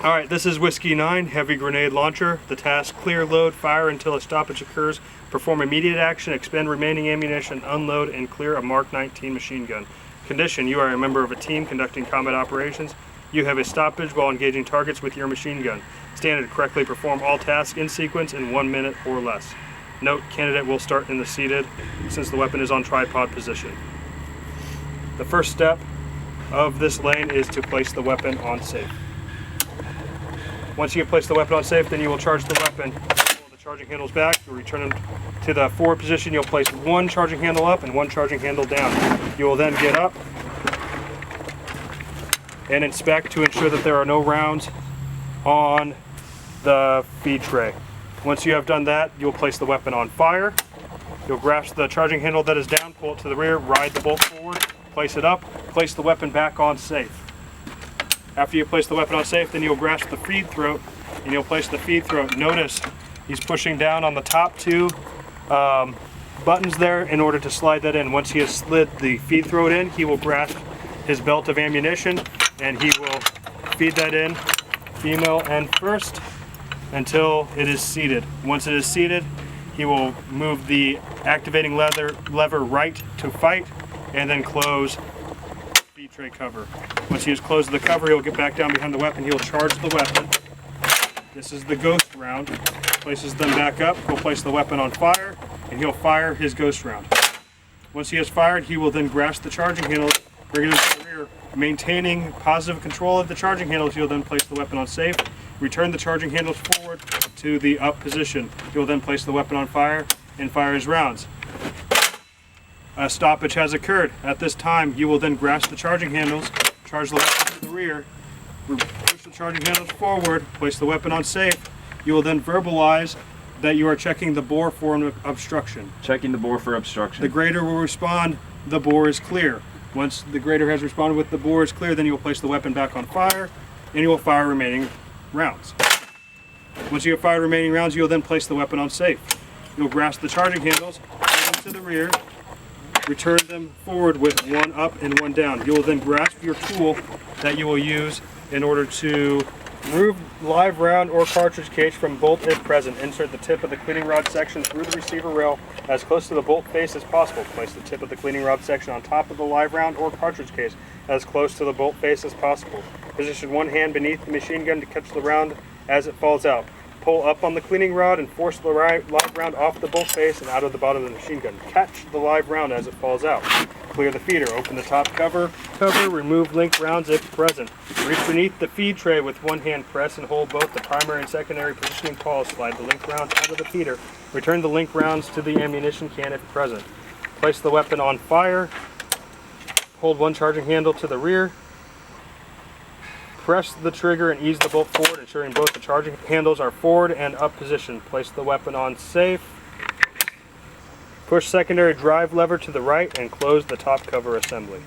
Alright, this is Whiskey 9, Heavy Grenade Launcher. The task: clear, load, fire until a stoppage occurs, perform immediate action, expend remaining ammunition, unload, and clear a Mark 19 machine gun. Condition: you are a member of a team conducting combat operations. You have a stoppage while engaging targets with your machine gun. Standard: correctly perform all tasks in sequence in 1 minute or less. Note: candidate will start in the seated since the weapon is on tripod position. The first step of this lane is to place the weapon on safe. Once you have placed the weapon on safe, then you will charge the weapon. Pull the charging handles back, you'll return them to the forward position. You'll place one charging handle up and one charging handle down. You will then get up and inspect to ensure that there are no rounds on the feed tray. Once you have done that, you'll place the weapon on fire. You'll grasp the charging handle that is down, pull it to the rear, ride the bolt forward, place it up, place the weapon back on safe. After you place the weapon on safe, then you'll grasp the feed throat and you'll place the feed throat. Notice he's pushing down on the top two buttons there in order to slide that in. Once he has slid the feed throat in, he will grasp his belt of ammunition and he will feed that in, female end first, until it is seated. Once it is seated, he will move the activating lever right to fight and then close feed tray cover. Once he has closed the cover, he'll get back down behind the weapon. He'll charge the weapon. This is the ghost round. Places them back up. He'll place the weapon on fire and he'll fire his ghost round. Once he has fired, he will then grasp the charging handles, bring it into the rear. Maintaining positive control of the charging handles, he'll then place the weapon on safe. Return the charging handles forward to the up position. He'll then place the weapon on fire and fire his rounds. A stoppage has occurred. At this time, you will then grasp the charging handles, charge the weapon to the rear, push the charging handles forward, place the weapon on safe. You will then verbalize that you are checking the bore for an obstruction. Checking the bore for obstruction. The grader will respond, the bore is clear. Once the grader has responded with the bore is clear, then you will place the weapon back on fire and you will fire remaining rounds. Once you have fired remaining rounds, you will then place the weapon on safe. You'll grasp the charging handles, pull them to the rear, return them forward with one up and one down. You will then grasp your tool that you will use in order to remove live round or cartridge case from bolt if present. Insert the tip of the cleaning rod section through the receiver rail as close to the bolt face as possible. Place the tip of the cleaning rod section on top of the live round or cartridge case as close to the bolt face as possible. Position one hand beneath the machine gun to catch the round as it falls out. Pull up on the cleaning rod and force the live round off the bolt face and out of the bottom of the machine gun. Catch the live round as it falls out. Clear the feeder. Open the top cover. Remove linked rounds if present. Reach beneath the feed tray with one hand. Press and hold both the primary and secondary positioning pawls. Slide the linked rounds out of the feeder. Return the linked rounds to the ammunition can if present. Place the weapon on fire. Hold one charging handle to the rear. Press the trigger and ease the bolt forward, ensuring both the charging handles are forward and up position. Place the weapon on safe. Push secondary drive lever to the right and close the top cover assembly.